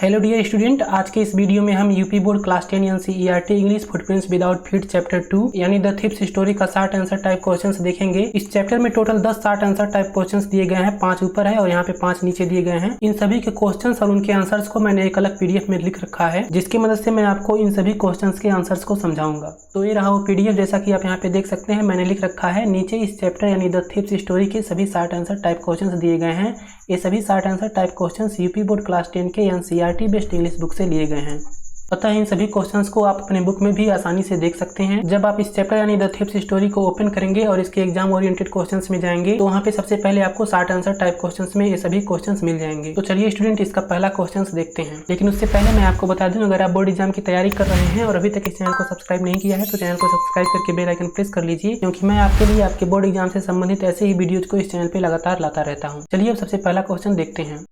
Hello dear student, आज के इस वीडियो में हम UP board class 10 NCERT English footprints without feet chapter 2 यानी द थीफ्स स्टोरी का शॉर्ट आंसर टाइप क्वेश्चंस देखेंगे। इस चैप्टर में total 10 short answer type questions दिए गए हैं, 5 ऊपर है और यहाँ पे 5 नीचे दिए गए हैं। इन सभी के क्वेश्चंस और उनके आंसर्स को मैंने एक अलग पीडीएफ में लिख रखा है, जिसकी मदद से मैं आपको इन सभी क्वेश्चंस के आंसर्स को समझाऊंगा। तो ये रहा वो पीडीएफ, जैसा कि आप यहाँ पे देख सकते हैं मैंने लिख रखा है। नीचे इस चैप्टर यानी द थीफ्स स्टोरी के सभी शॉर्ट आंसर टाइप क्वेश्चंस दिए गए हैं। ये सभी short answer type questions UP board class 10 के एनसीईआरटी बेस्ड इंग्लिश बुक से लिए गए हैं। अतः इन सभी क्वेश्चंस को आप अपने बुक में भी आसानी से देख सकते हैं। जब आप इस चैप्टर यानी द थीफ्स स्टोरी को ओपन करेंगे और इसके एग्जाम ओरिएंटेड क्वेश्चंस में जाएंगे तो वहाँ पे सबसे पहले आपको शॉर्ट आंसर टाइप क्वेश्चंस में ये सभी क्वेश्चंस मिल जाएंगे। तो चलिए स्टूडेंट, इसका पहला क्वेश्चंस देखते हैं। लेकिन उससे पहले मैं आपको बता दूं, अगर आप बोर्ड एग्जाम की तैयारी कर रहे हैं और अभी तक इस चैनल को सब्सक्राइब नहीं किया है तो चैनल को सब्सक्राइब करके बेल आइकन प्रेस कर लीजिए, क्योंकि मैं आपके लिए आपके बोर्ड एग्जाम से संबंधित ऐसे ही वीडियोज को इस चैनल पे लगातार लाता रहता हूँ। चलिए अब सबसे पहला क्वेश्चन देखते हैं।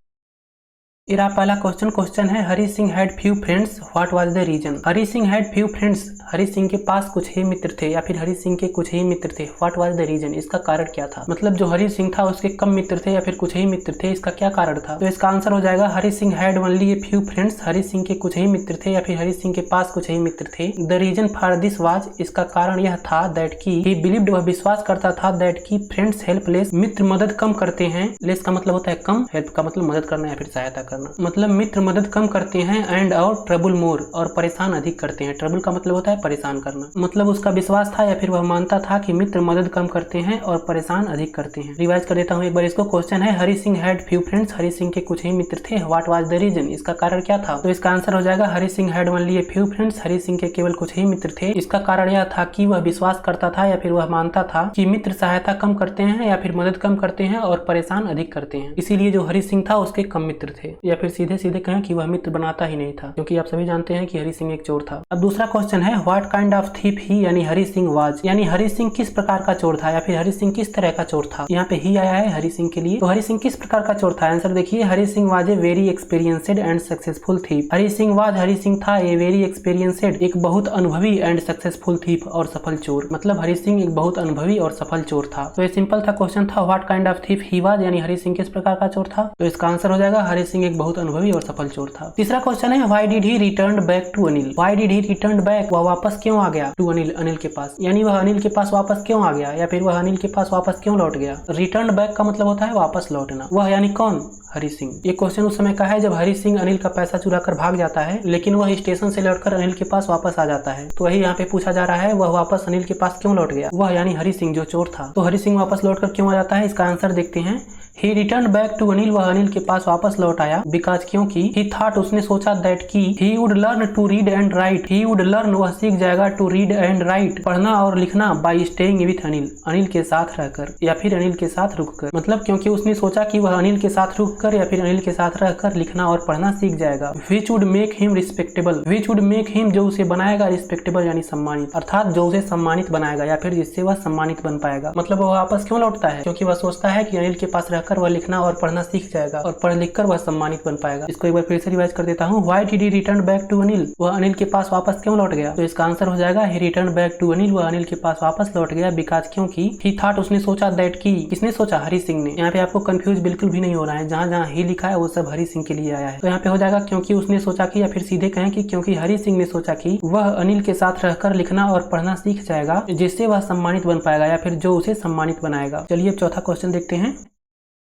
मेरा पहला क्वेश्चन है Hari Singh had few friends, what was the reason. Hari Singh had few friends, Hari Singh के पास कुछ ही मित्र थे या फिर हरी सिंह के कुछ ही मित्र थे। व्हाट वाज द रीजन, इसका कारण क्या था। मतलब जो हरी सिंह था उसके कम मित्र थे या फिर कुछ ही मित्र थे, इसका क्या कारण था। तो इसका आंसर हो जाएगा Hari Singh had only a few friends, Hari Singh के कुछ ही मित्र थे या फिर हरी सिंह के पास कुछ ही मित्र थे। The reason for this was, इसका कारण यह था दैट की ही बिलीव्ड, वह विश्वास करता था दैट की फ्रेंड्स हेल्प लेस, मित्र मदद कम करते हैं। लेस का मतलब होता है कम, हेल्प का मतलब मदद करना या फिर सहायता करना। मतलब मित्र मदद कम करते हैं एंड और ट्रबल मोर, और परेशान अधिक करते हैं। ट्रबल का मतलब होता है परेशान करना। मतलब उसका विश्वास था या फिर वह मानता था कि मित्र मदद कम करते हैं और परेशान अधिक करते हैं। रिवाइज कर देता हूँ एक बार इसको। क्वेश्चन है Hari Singh had few friends, Hari Singh के कुछ ही मित्र थे। व्हाट वाज द रीजन, इसका कारण क्या था। तो इसका आंसर हो जाएगा Hari Singh had only a few friends, Hari Singh के केवल कुछ ही मित्र थे। इसका कारण यह था कि वह विश्वास करता था या फिर वह मानता था कि मित्र सहायता कम करते हैं या फिर मदद कम करते हैं और परेशान अधिक करते हैं। इसीलिए जो हरी सिंह था उसके कम मित्र थे, या फिर सीधे सीधे कहें कि वह मित्र बनाता ही नहीं था, क्योंकि आप सभी जानते हैं कि हरी सिंह एक चोर था। अब दूसरा क्वेश्चन है व्हाट काइंड ऑफ थीफ ही यानी हरी सिंह वाज, यानी हरी सिंह किस प्रकार का चोर था या फिर हरी सिंह किस तरह का चोर था। यहाँ पे ही आया है हरी सिंह के लिए। तो हरी सिंह किस प्रकार का चोर था, आंसर देखिए। Hari Singh was a very experienced and successful thief. Hari Singh was, Hari Singh था ए वेरी एक्सपीरियंस्ड, एक बहुत अनुभवी एंड सक्सेसफुल थीफ, और सफल चोर। मतलब हरी सिंह एक बहुत अनुभवी और सफल चोर था। तो ये सिंपल था क्वेश्चन था what kind of thief he was, यानी हरी सिंह किस प्रकार का चोर था। तो इसका आंसर हो जाएगा हरी सिंह एक बहुत अनुभवी और सफल चोर था। तीसरा क्वेश्चन है why did he return back to Anil. Why did he return back, वह वापस क्यों आ गया। टू अनिल, अनिल के पास, यानी वह अनिल के पास वापस क्यों आ गया या फिर वह अनिल के पास वापस क्यों लौट गया। रिटर्न बैक का मतलब होता है वापस लौटना। वह यानी कौन, हरी सिंह। ये क्वेश्चन उस समय का है जब हरी सिंह अनिल का पैसा चुरा कर भाग जाता है, लेकिन वह स्टेशन से लौटकर अनिल के पास वापस आ जाता है। तो वही यहाँ पे पूछा जा रहा है, वह वापस अनिल के पास क्यों लौट गया। वह यानी हरी सिंह जो चोर था। तो हरी सिंह वापस लौटकर क्यों आ जाता है, इसका आंसर देखते हैं। ही रिटर्न बैक टू अनिल, वह अनिल के पास वापस लौट आया। बिकॉज, क्योंकि ही थॉट, उसने सोचा दैट की he would learn to read and write, he would learn, वह सीख जाएगा टू रीड एंड राइट, पढ़ना और लिखना, bye staying with Anil, Anil के साथ रहकर या फिर अनिल के साथ रुककर। मतलब क्योंकि उसने सोचा कि वह अनिल के साथ रुककर या फिर अनिल के साथ रहकर लिखना और पढ़ना सीख जाएगा। Which would make him respectable, which would make him, जो उसे बनाएगा, रिस्पेक्टेबल यानी सम्मानित, अर्थात जो उसे सम्मानित बनाएगा या फिर जिससे वह सम्मानित बन पाएगा। मतलब वह वापस क्यों लौटता है, क्योंकि वह सोचता है कि अनिल के पास रहकर वह लिखना और पढ़ना सीख जाएगा और पढ़ लिख कर वह सम्मानित बन पाएगा। इसको एक बार फिर से रिवाइज कर देता हूँ। Why did he return back to Anil, वह अनिल के पास वापस क्यों लौट गया। तो इसका आंसर हो जाएगा ही रिटर्न बैक टू अनिल, वह अनिल के पास वापस लौट गया। बिकॉज, क्योंकि ही थॉट, उसने सोचा दैट की, किसने सोचा, हरी सिंह ने। यहाँ पे आपको कंफ्यूज बिल्कुल भी नहीं हो रहा है, जहाँ जहाँ ही लिखा है वो सब हरी सिंह के लिए आया है। तो यहाँ पे हो जाएगा क्योंकि उसने सोचा कि, या फिर सीधे कहें कि क्योंकि हरी सिंह ने सोचा कि वह अनिल के साथ रहकर लिखना और पढ़ना सीख जाएगा, जिससे वह सम्मानित बन पाएगा या फिर जो उसे सम्मानित बनाएगा। चलिए अब चौथा क्वेश्चन देखते हैं।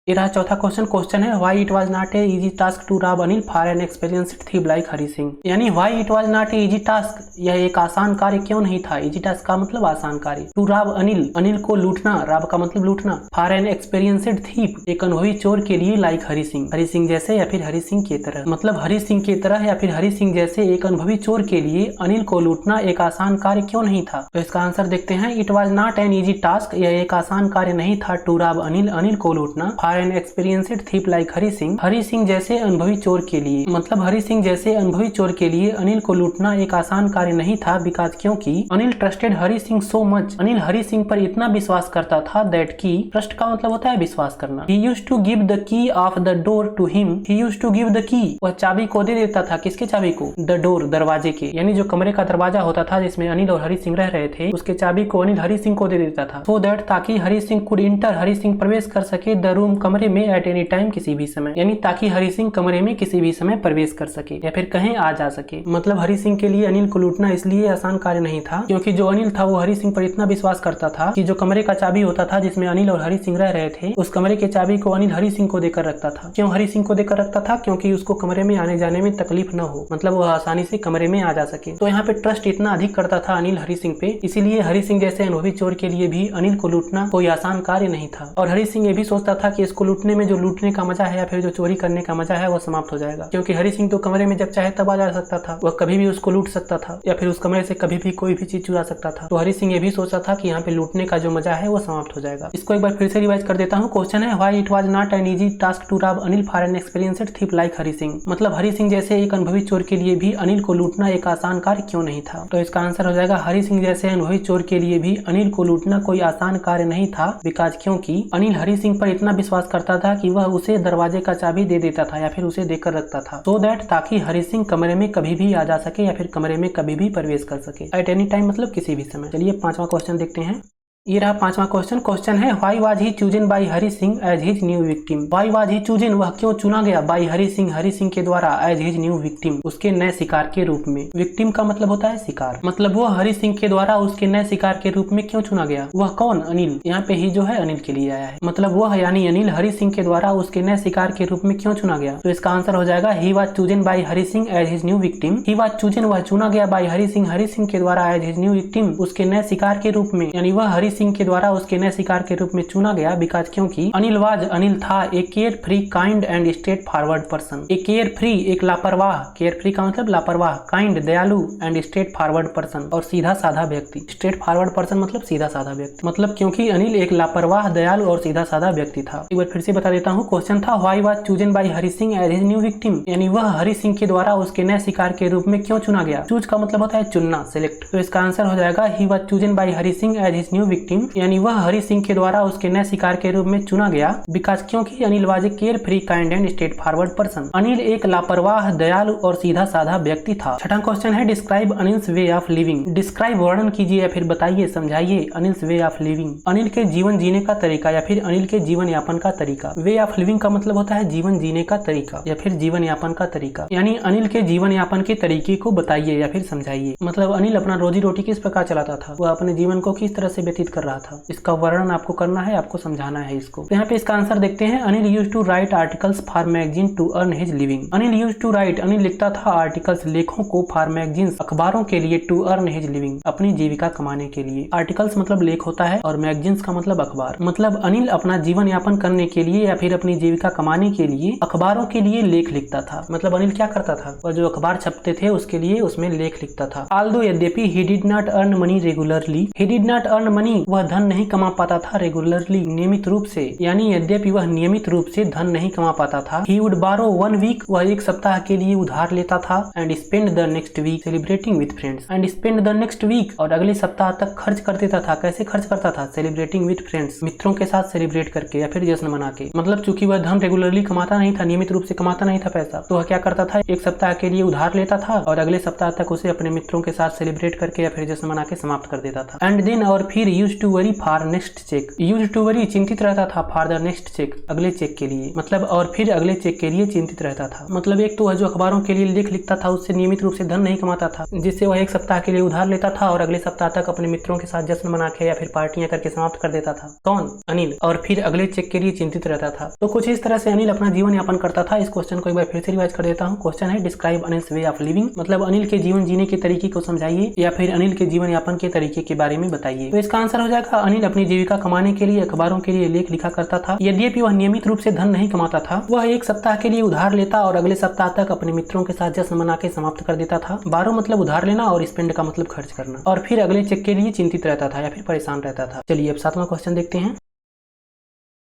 ये रहा चौथा क्वेश्चन है why it was not a easy task to rob Anil for an experienced thief like Hari Singh, यानी why it was not a easy task, यह एक आसान कार्य क्यों नहीं था। इजी टास्क का मतलब आसान कार्य। टू रॉब अनिल, अनिल को लूटना, रॉब का मतलब लूटना। फॉर एन एक्सपीरियंस्ड थीफ, एक अनुभवी चोर के लिए, लाइक हरी सिंह, हरी सिंह जैसे या फिर हरी सिंह की तरह। मतलब हरी सिंह की तरह या फिर हरी सिंह जैसे एक अनुभवी चोर के लिए अनिल को लूटना एक आसान कार्य क्यों नहीं था। तो इसका आंसर देखते हैं। It was not an easy task, यह एक आसान कार्य नहीं था। टू रॉब अनिल, अनिल को लूटना। For an experienced thief like Hari Singh, Hari Singh जैसे अनुभवी चोर के लिए। मतलब हरी सिंह जैसे अनुभवी चोर के लिए अनिल को लूटना एक आसान कार्य नहीं था। बिकॉज, क्योंकि Anil trusted Hari Singh so much, Anil Hari Singh पर इतना विश्वास करता था दैट की, ट्रस्ट का मतलब होता है विश्वास करना। He used to give the key of the door to him, he used to give the key, वह चाबी को दे देता था। किसके चाबी को, द डोर, दरवाजे के, यानी जो कमरे का दरवाजा होता था जिसमें अनिल और हरी सिंह रह रहे थे, उसके चाबी को अनिल हरी सिंह को दे देता था। सो दैट, ताकि हरी सिंह कुड इंटर, हरी सिंह प्रवेश कर सके द रूम, कमरे में एट एनी टाइम किसी भी समय, यानी ताकि हरि सिंह कमरे में किसी भी समय प्रवेश कर सके या फिर कहीं आ जा सके। मतलब हरि सिंह के लिए अनिल को लूटना इसलिए आसान कार्य नहीं था क्योंकि जो अनिल था वो हरि सिंह पर इतना विश्वास करता था कि जो कमरे का चाबी होता था जिसमें अनिल और हरि सिंह रह रहे थे, उस कमरे के चाबी को अनिल हरि सिंह को देकर रखता था। क्यों हरि सिंह को देकर रखता था? क्योंकि उसको कमरे में आने जाने में तकलीफ न हो, मतलब वह आसानी से कमरे में आ जा सके। तो यहाँ पे ट्रस्ट इतना अधिक करता था अनिल हरि सिंह पे, इसीलिए हरि सिंह जैसे अनुभवी चोर के लिए भी अनिल को लूटना कोई आसान कार्य नहीं था। और हरि सिंह ये भी सोचता था कि इसको लूटने में जो लूटने का मजा है या फिर जो चोरी करने का मजा है वो समाप्त हो जाएगा, क्योंकि हरि सिंह तो कमरे में जब चाहे तब आ जा सकता था, वह कभी भी उसको लूट सकता था या फिर उस कमरे से कभी भी कोई भी चीज चुरा सकता था। तो हरि सिंह ये भी सोचता था कि यहाँ पे लूटने का जो मजा है वो समाप्त हो जाएगा। इसको एक बार फिर से रिवाइज कर देता हूँ। क्वेश्चन है why it was not an easy task to rob Anil for an experienced thief like Hari Singh. मतलब हरि सिंह जैसे एक अनुभवी चोर के लिए भी अनिल को लूटना एक आसान कार्य क्यों नहीं था? तो इसका आंसर हो जाएगा हरि सिंह जैसे अनुभवी चोर के लिए भी अनिल को लूटना कोई आसान कार्य नहीं था, बिकॉज क्योंकि अनिल हरि सिंह पर इतना विश्वास करता था कि वह उसे दरवाजे का चाबी दे देता था या फिर उसे देकर रखता था, सो दैट ताकि हरि सिंह कमरे में कभी भी आ जा सके या फिर कमरे में कभी भी प्रवेश कर सके एट एनी टाइम, मतलब किसी भी समय। चलिए 5वां क्वेश्चन देखते हैं। ये रहा 5वां क्वेश्चन। क्वेश्चन है why was he chosen by Hari Singh as his new victim. Why was he chosen, वह क्यों चुना गया, बाय हरि सिंह के द्वारा एज हिज न्यू विक्टिम, उसके नए शिकार के रूप में। विक्टिम का मतलब होता है शिकार, मतलब वह हरि सिंह के द्वारा उसके नए शिकार के रूप में क्यों चुना गया? वह कौन? अनिल। यहाँ पे ही जो है अनिल के लिए आया है, मतलब वह यानी अनिल हरि सिंह के द्वारा उसके नए शिकार के रूप में क्यों चुना गया? तो इसका आंसर हो जाएगा he was chosen by Hari Singh as his new victim. He was chosen, वह चुना गया बाय हरि सिंह के द्वारा एज हिज न्यू विक्टिम, उसके नए शिकार के रूप में, यानी वह हरि सिंह के द्वारा उसके नए शिकार के रूप में चुना गया, बिकॉज क्योंकि अनिल था a care free kind and straight forward person. A care free, एक लापरवाह, केयर फ्री का मतलब लापरवाह, काइंड दयालु एंड स्ट्रेट फॉरवर्ड पर्सन, और सीधा साधा व्यक्ति। स्ट्रेट फॉरवर्ड पर्सन मतलब सीधा साधा व्यक्ति, मतलब क्योंकि अनिल एक लापरवाह, दयालु और सीधा साधा व्यक्ति था। एक बार फिर से बता देता हूँ। क्वेश्चन था why was chosen by Hari Singh as his new victim, यानी वह हरि सिंह के द्वारा उसके नए शिकार के रूप में क्यों चुना गया? चूज का मतलब होता है चुनना, सिलेक्ट। तो इसका आंसर हो जाएगा he was chosen by Hari Singh as his new victim, यानी वह हरि सिंह के द्वारा उसके नए शिकार के रूप में चुना गया, बिकॉज क्योंकि Anil was a care free kind and straight forward person. Anil एक लापरवाह, दयालु और सीधा साधा व्यक्ति था। छठा क्वेश्चन है describe Anil's way of living. Describe वर्णन कीजिए या फिर बताइए, समझाइए Anil's way of living, Anil के जीवन जीने का तरीका या फिर अनिल के जीवन यापन का तरीका। वे ऑफ लिविंग का मतलब होता है जीवन जीने का तरीका या फिर जीवन यापन का तरीका, यानी अनिल के जीवन यापन के तरीके को बताइए या फिर समझाइए। मतलब अनिल अपना रोजी रोटी किस प्रकार चलाता था, वह अपने जीवन को किस तरह से व्यतीत कर रहा था, इसका वर्णन आपको करना है, आपको समझाना है इसको। तो यहाँ पे इसका आंसर देखते हैं। Anil used to write articles for magazine to earn his living. Anil used to write, Anil लिखता था आर्टिकल्स, लेखों को, फॉर मैगजीन्स, अखबारों के लिए, टू अर्न हिज लिविंग, अपनी जीविका कमाने के लिए। आर्टिकल्स मतलब लेख होता है और मैगजीन्स का मतलब अखबार। मतलब अनिल अपना जीवन यापन करने के लिए या फिर अपनी जीविका कमाने के लिए अखबारों के लिए लेख लिखता था। मतलब अनिल क्या करता था, और जो अखबार छपते थे उसके लिए उसमें लेख लिखता था। आल्दो यद्यपि he did not earn money regularly, he did not earn money, वह धन नहीं कमा पाता था, रेगुलरली नियमित रूप से, यानी यद्यपि वह नियमित रूप से धन नहीं कमा पाता था। ही वुड बारो 1 वीक, वह एक सप्ताह के लिए उधार लेता था, and spend the next week celebrating with friends, and spend the next week, और अगले सप्ताह तक खर्च कर देता था। कैसे खर्च करता था? सेलिब्रेटिंग विद फ्रेंड्स, मित्रों के साथ सेलिब्रेट करके या फिर जश्न मना के। मतलब चूंकि वह धन रेगुलरली कमाता नहीं था, नियमित रूप से कमाता नहीं था पैसा, तो वह क्या करता था, एक सप्ताह के लिए उधार लेता था और अगले सप्ताह तक उसे अपने मित्रों के साथ सेलिब्रेट करके या फिर जश्न मना के समाप्त कर देता था। एंड देन, और फिर used to worry for next cheque, used to worry चिंतित रहता था, फॉर द नेक्स्ट चेक, अगले चेक के लिए, मतलब और फिर अगले चेक के लिए चिंतित रहता था। मतलब एक तो वह जो अखबारों के लिए लेख लिखता था उससे नियमित रूप से धन नहीं कमाता था, जिससे वह एक सप्ताह के लिए उधार लेता था और अगले सप्ताह तक अपने मित्रों के साथ जश्न मना के या फिर पार्टियां करके समाप्त कर देता था। कौन? अनिल। और फिर अगले चेक के लिए चिंतित रहता था। तो कुछ इस तरह से अनिल अपना जीवन यापन करता था। इस क्वेश्चन को एक बार फिर से रिवाइज कर देता हूँ। क्वेश्चन है describe Anil's way of living, मतलब अनिल के जीवन जीने के तरीके को समझाइए या फिर अनिल के जीवन यापन के तरीके के बारे में बताइए। तो इसका आंसर हो जाएगा अनिल अपनी जीविका कमाने के लिए अखबारों के लिए लेख लिखा करता था। यद्यपि वह नियमित रूप से धन नहीं कमाता था, वह एक सप्ताह के लिए उधार लेता और अगले सप्ताह तक अपने मित्रों के साथ जश्न मना के समाप्त कर देता था। बारो मतलब उधार लेना और स्पेंड का मतलब खर्च करना, और फिर अगले चेक के लिए चिंतित रहता था या फिर परेशान रहता था। चलिए अब 7वां क्वेश्चन देखते हैं।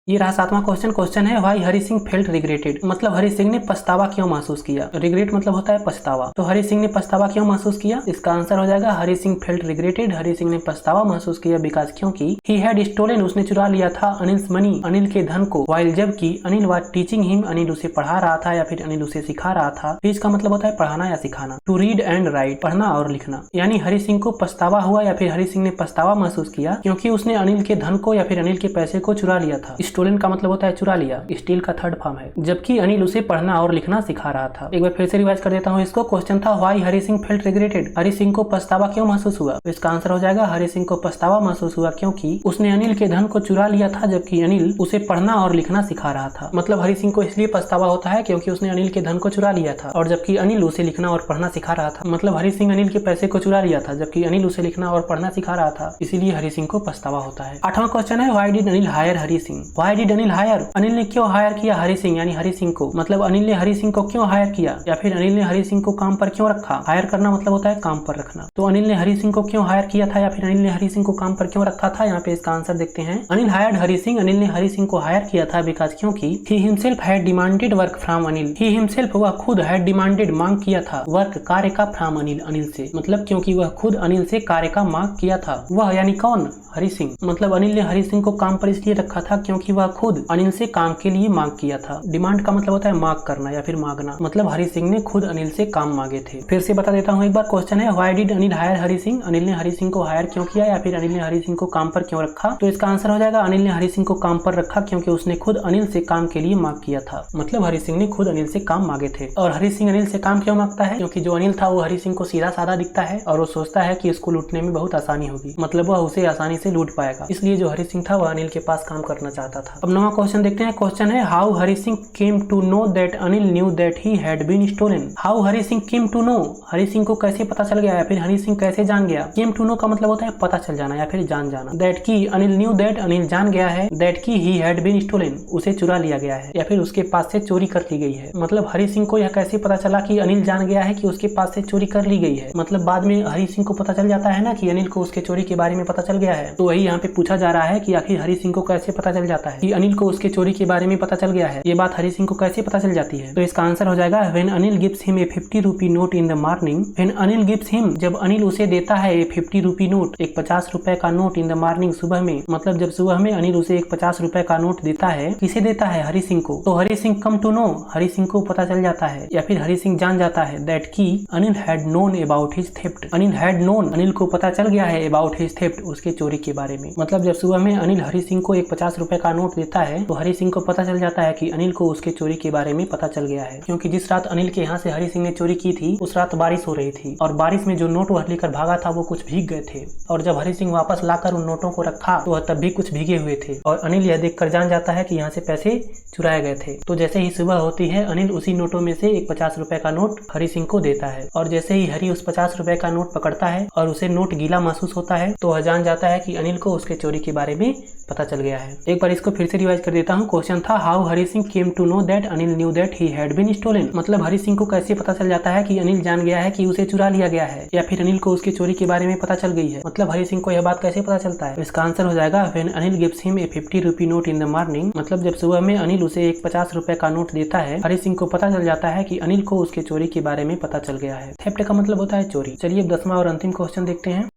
ये रहा 7वां क्वेश्चन। क्वेश्चन है why Hari Singh felt regretted, मतलब हरि सिंह ने पछतावा क्यों महसूस किया। रिग्रेट मतलब होता है पछतावा, तो हरि सिंह ने पछतावा क्यों महसूस किया? इसका आंसर हो जाएगा हरि सिंह फेल्ट रिग्रेटेड, हरि सिंह ने पछतावा महसूस किया बिकॉज क्योंकि ही हैड स्टोलन, उसने चुरा लिया था, अनिल्स मनी, अनिल के धन को, व्हाइल जबकि Anil was teaching him, Anil उसे पढ़ा रहा था या फिर अनिल उसे सिखा रहा था। टीच का मतलब होता है पढ़ाना या सिखाना। टू रीड एंड राइट, पढ़ना और लिखना, यानी हरि सिंह को पछतावा हुआ या फिर हरि सिंह ने पछतावा महसूस किया क्योंकि उसने अनिल के धन को या फिर अनिल के पैसे को चुरा लिया था। स्टोलन का मतलब होता है चुरा लिया, स्टील का थर्ड फॉर्म है। जबकि अनिल उसे पढ़ना और लिखना सिखा रहा था। एक बार फिर से रिवाइज कर देता हूँ इसको। क्वेश्चन था why Hari Singh felt regretted, Hari Singh को पछतावा क्यों महसूस हुआ। तो इसका आंसर हो जाएगा हरि सिंह को पछतावा महसूस हुआ क्योंकि उसने अनिल के धन को चुरा लिया था, जबकि अनिल उसे पढ़ना और लिखना सिखा रहा था। मतलब हरि सिंह को इसलिए पछतावा होता है क्योंकि उसने अनिल के धन को चुरा लिया था, और जबकि अनिल उसे लिखना और पढ़ना सिखा रहा था। मतलब हरि सिंह अनिल के पैसे को चुरा लिया था, जबकि अनिल उसे लिखना और पढ़ना सिखा रहा था, इसीलिए हरि सिंह को पछतावा होता है। 8वां क्वेश्चन है why did Anil hire Hari Singh. Why did Anil hire, Anil ने क्यों हायर किया हरि सिंह यानी हरि सिंह को। मतलब अनिल ने हरि सिंह को क्यों हायर किया, या फिर अनिल ने हरि सिंह को काम पर क्यों रखा। हायर करना मतलब होता है काम पर रखना। तो अनिल ने हरि सिंह को क्यों हायर किया था, या फिर अनिल ने हरि सिंह को काम पर क्यों रखा था। यहाँ पे इसका आंसर देखते हैं। अनिल हायर्ड हरि सिंह, अनिल ने हरि सिंह को हायर किया था बिकॉज क्योंकि he himself had demanded work from Anil. He himself, वह खुद, हैड डिमांडेड मांग किया था, वर्क कार्य का फ्रॉम अनिल, अनिल से। मतलब क्योंकि वह खुद अनिल से कार्य का मांग किया था। वह यानी कौन, हरि सिंह। मतलब अनिल ने हरि सिंह को काम पर इसलिए रखा था क्योंकि वह खुद अनिल से काम के लिए मांग किया था। डिमांड का मतलब होता है मांग करना या फिर मांगना। मतलब हरि सिंह ने खुद अनिल से काम मांगे थे। फिर से बता देता हूँ एक बार। क्वेश्चन है why did Anil hire Hari Singh, Anil ने हरि सिंह को हायर क्यों किया, या फिर अनिल ने हरि सिंह को काम पर क्यों रखा। तो इसका आंसर हो जाएगा अनिल ने हरि सिंह को काम पर रखा क्योंकि उसने खुद अनिल से काम के लिए मांग किया था। मतलब हरि सिंह ने खुद अनिल से काम मांगे थे। और हरि सिंह अनिल से काम क्यों मांगता है, क्योंकि जो अनिल था वो हरि सिंह को सीधा साधा दिखता है और वो सोचता है कि इसको लूटने में बहुत आसानी होगी। मतलब वह उसे आसानी से लूट पाएगा, इसलिए जो हरि सिंह था वह अनिल के पास काम करना चाहता था। अब 9वां क्वेश्चन देखते हैं। क्वेश्चन है how Hari Singh came to know that Anil knew that he had been stolen. How Hari Singh came to know, Hari Singh को कैसे पता चल गया या फिर हरि सिंह कैसे जान गया। केम टू नो का मतलब होता है पता चल जाना या फिर जान जाना। दैट की अनिल न्यू दैट, अनिल जान गया है, दैट की ही हैड बीन स्टोलन, उसे चुरा लिया गया है या फिर उसके पास से चोरी कर ली गई है। मतलब हरि सिंह को यह कैसे पता चला कि अनिल जान गया है कि उसके पास से चोरी कर ली गई है। मतलब बाद में हरि सिंह को पता चल जाता है ना कि अनिल को उसके चोरी के बारे में पता चल गया है। तो वही यहाँ पे पूछा जा रहा है कि आखिर हरि सिंह को कैसे पता चल जाता है कि अनिल को उसके चोरी के बारे में पता चल गया है। ये बात हरि सिंह को कैसे पता चल जाती है। तो इसका आंसर हो जाएगा when Anil gives him a 50 rupee note in the morning. When Anil gives him, जब अनिल उसे देता है ए 50 रूपी नोट, एक 50 रुपए का नोट इन द मॉर्निंग, सुबह में। मतलब जब सुबह में अनिल उसे एक 50 रुपए का नोट देता है, किसे देता है, हरि सिंह को। तो Hari Singh come to know, Hari Singh को पता चल जाता है या फिर हरि सिंह जान जाता है दैट की Anil had known about his theft. Anil had known, Anil को पता चल गया है अबाउट हिज थेफ्ट, उसके चोरी के बारे में। मतलब जब सुबह में अनिल हरि सिंह को एक 50 रुपए का नोट देता है तो हरि सिंह को पता चल जाता है कि अनिल को उसके चोरी के बारे में पता चल गया है। क्योंकि जिस रात अनिल के यहाँ से हरि सिंह ने चोरी की थी उस रात बारिश हो रही थी और बारिश में जो नोट वह लेकर भागा था वो कुछ भीग गए थे। और जब हरि सिंह वापस लाकर उन नोटों को रखा तो वह तब भी कुछ भीगे हुए थे और अनिल यह देखकर जान जाता है कि यहाँ से पैसे चुराए गए थे। तो जैसे ही सुबह होती है अनिल उसी नोटों में से एक 50 रुपए का नोट हरि सिंह को देता है और जैसे ही हरि उस 50 रुपए का नोट पकड़ता है और उसे नोट गीला महसूस होता है तो वह जान जाता है कि अनिल को उसके चोरी के बारे में पता चल गया है। एक बार इसको फिर से रिवाइज कर देता हूँ। क्वेश्चन था how Hari Singh came to know that Anil knew that he had been stolen. मतलब हरि सिंह को कैसे पता चल जाता है कि अनिल जान गया है कि उसे चुरा लिया गया है या फिर अनिल को उसके चोरी के बारे में पता चल गई है। मतलब हरि सिंह को यह बात कैसे पता चलता है। इसका आंसर हो जाएगा when Anil gives him a 50 rupee note in the morning. मतलब जब सुबह में अनिल उसे एक 50 रुपए का नोट देता है हरि सिंह को पता चल जाता है कि अनिल को उसके चोरी के बारे में पता चल गया है। थेफ्ट का मतलब होता है चोरी। चलिए 10वां और अंतिम क्वेश्चन देखते हैं।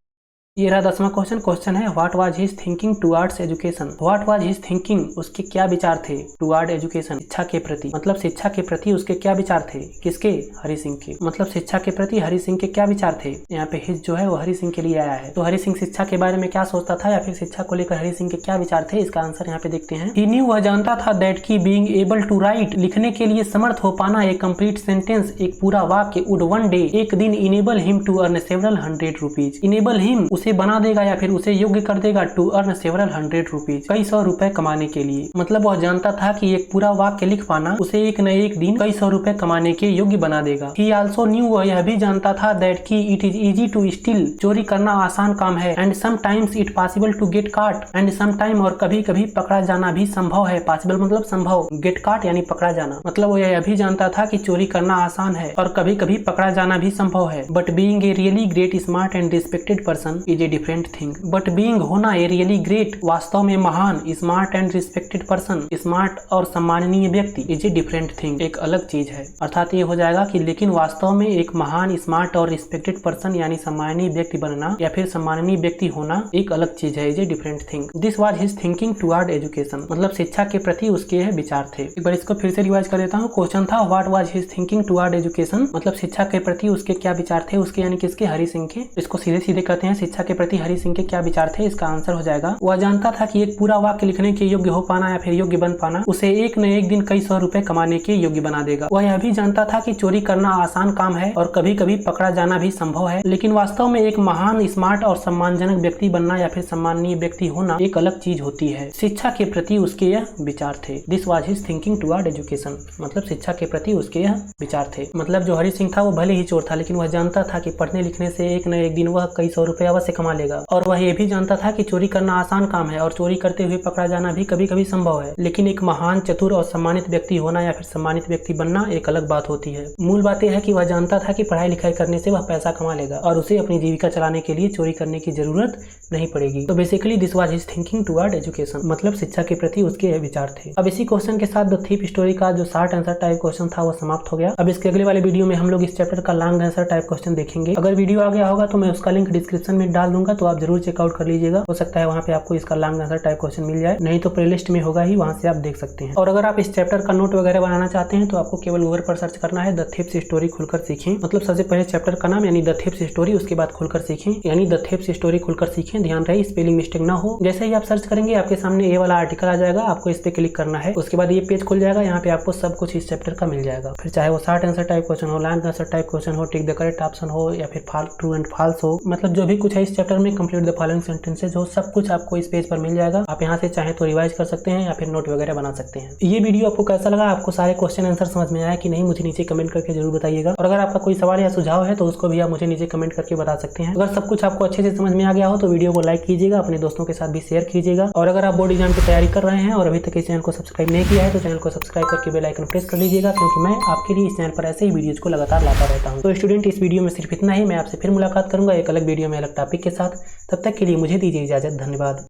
ये रहा 10वां क्वेश्चन। क्वेश्चन है what was his thinking towards education. What was his thinking, उसके क्या विचार थे, टुवर्ड एजुकेशन, शिक्षा के प्रति। मतलब शिक्षा के प्रति उसके क्या विचार थे, किसके, हरि सिंह के। मतलब शिक्षा के प्रति हरि सिंह के क्या विचार थे। यहाँ पे हिज जो है वो हरि सिंह के लिए आया है। तो हरि सिंह शिक्षा के बारे में क्या सोचता था या फिर शिक्षा को लेकर हरि सिंह के क्या विचार थे, इसका आंसर यहाँ पे देखते हैं। ही न्यू, वह जानता था दैट की बीइंग एबल टू राइट, लिखने के लिए समर्थ हो पाना, एक कंप्लीट सेंटेंस, एक पूरा वाक्य, वुड वन डे, एक दिन, enable him to earn several 100 rupees. Enable him, उसे बना देगा या फिर उसे योग्य कर देगा टू अर्न सेवरल 100 रुपीज, कई 100 रुपए कमाने के लिए। मतलब वह जानता था कि एक पूरा वाक्य लिख पाना उसे एक न एक दिन कई 100 रुपए कमाने के योग्य बना देगा। ही आल्सो न्यू, वह यह भी जानता था दैट की it is easy to steal, चोरी करना आसान काम है, and sometimes it possible to get caught, and sometime, और कभी कभी पकड़ा जाना भी संभव है। पॉसिबल मतलब संभव, गेट काट यानी पकड़ा जाना। मतलब वो यह भी जानता था कि चोरी करना आसान है और कभी कभी पकड़ा जाना भी संभव है। But being a really great smart and respected person is a different thing. But being, होना, ए रियली ग्रेट, वास्तव में महान, smart and respected person, smart और सम्माननीय व्यक्ति, इज ए डिफरेंट थिंग, एक अलग चीज है। अर्थात ये हो जाएगा कि लेकिन वास्तव में एक महान, स्मार्ट और रिस्पेक्टेड पर्सन यानी सम्माननीय व्यक्ति बनना या फिर सम्माननीय व्यक्ति होना एक अलग चीज है, is a different thing. This was his thinking toward education. मतलब शिक्षा के प्रति उसके यह विचार थे। एक बार इसको फिर से रिवाइज कर देता हूँ। क्वेश्चन था what was his thinking toward education. मतलब शिक्षा के प्रति उसके क्या विचार थे, उसके यानी किसके, हरि सिंह के। इसको सीधे सीधे कहते हैं शिक्षा शिक्षा के प्रति हरि सिंह के क्या विचार थे? इसका आंसर हो जाएगा, वह जानता था कि एक पूरा वाक्य लिखने के योग्य हो पाना या फिर योग्य बन पाना उसे एक न एक दिन कई 100 रुपए कमाने के योग्य बना देगा। वह यह भी जानता था कि चोरी करना आसान काम है और कभी कभी पकड़ा जाना भी संभव है, लेकिन वास्तव में एक महान, स्मार्ट और सम्मानजनक व्यक्ति बनना या फिर सम्माननीय व्यक्ति होना एक अलग चीज होती है। शिक्षा के प्रति उसके यह विचार थे। This was his thinking toward education, मतलब शिक्षा के प्रति उसके यह विचार थे। मतलब जो हरि सिंह था वो भले ही चोर था, लेकिन वह जानता था कि पढ़ने लिखने से एक न एक दिन वह कई 100 रुपए अवश्य कमा लेगा। और वह ये भी जानता था कि चोरी करना आसान काम है और चोरी करते हुए पकड़ा जाना भी कभी कभी संभव है, लेकिन एक महान, चतुर और सम्मानित व्यक्ति होना या फिर सम्मानित व्यक्ति बनना एक अलग बात होती है। मूल बात यह है कि वह जानता था कि पढ़ाई लिखाई करने से वह पैसा कमा लेगा और उसे अपनी जीविका चलाने के लिए चोरी करने की जरूरत नहीं पड़ेगी। तो basically this was his thinking toward education, मतलब शिक्षा के प्रति उसके यह विचार थे। अब इसी क्वेश्चन के साथ द थीफ स्टोरी का जो शॉर्ट आंसर टाइप क्वेश्चन था वो समाप्त हो गया। अब इसके अगले वाले वीडियो में हम लोग इस चैप्टर का लॉन्ग आंसर टाइप क्वेश्चन देखेंगे। अगर वीडियो आ गया होगा तो मैं उसका लिंक डिस्क्रिप्शन में डाल दूंगा, तो आप जरूर चेकआउट कर लीजिएगा। हो सकता है वहाँ पे आपको इसका लॉन्ग आंसर टाइप क्वेश्चन मिल जाए, नहीं तो प्लेलिस्ट में होगा ही, वहाँ से आप देख सकते हैं। और अगर आप इस चैप्टर का नोट वगैरह बनाना चाहते हैं तो आपको केवल गूगल पर सर्च करना है द थीफ्स स्टोरी खुलकर सीखें। मतलब सबसे पहले चैप्टर का नाम यानी द थीफ्स स्टोरी, उसके बाद खुलकर सीखें यानी द थीफ्स स्टोरी खुलकर सीखें। ध्यान रहे स्पेलिंग मिस्टेक ना हो। जैसे ही आप सर्च करेंगे आपके सामने ये वाला आर्टिकल आ जाएगा, आपको इस पे क्लिक करना है। उसके बाद ये पेज खुल जाएगा, यहाँ पे आपको सब कुछ इस चैप्टर का मिल जाएगा। फिर चाहे वो शॉर्ट आंसर टाइप क्वेश्चन हो, लॉन्ग आंसर टाइप क्वेश्चन हो, टिक द करेक्ट ऑप्शन हो या फिर ट्रू एंड फॉल्स हो, मतलब जो भी कुछ है इस चैप्टर में, कंप्लीट द फॉलोइंग सेंटेंसेस हो, सब कुछ आपको इस पेज पर मिल जाएगा। आप यहाँ से चाहे तो रिवाइज कर सकते हैं या फिर नोट वगैरह बना सकते हैं। ये वीडियो आपको कैसा लगा? आपको सारे क्वेश्चन आंसर समझ में आया कि नहीं? मुझे नीचे कमेंट करके जरूर बताइएगा। और अगर आपका कोई सवाल या सुझाव है तो उसको भी आप मुझे नीचे कमेंट करके बता सकते हैं। अगर सब कुछ आपको अच्छे से समझ में आ गया हो तो वीडियो को लाइक कीजिएगा, अपने दोस्तों के साथ भी शेयर कीजिएगा। और अगर आप बोर्ड एग्जाम की तैयारी कर रहे हैं और अभी तक इस चैनल को सब्सक्राइब नहीं किया है तो चैनल को सब्सक्राइब करके बेल आइकन प्रेस कर लीजिएगा, क्योंकि मैं आपके लिए इस चैनल पर ऐसे ही वीडियोज को लगातार लाता रहता हूँ। तो स्टूडेंट, इस वीडियो में सिर्फ इतना ही। मैं आपसे फिर मुलाकात करूंगा एक अलग वीडियो में अलग टॉपिक के साथ। तब तक के लिए मुझे दीजिए इजाजत। धन्यवाद।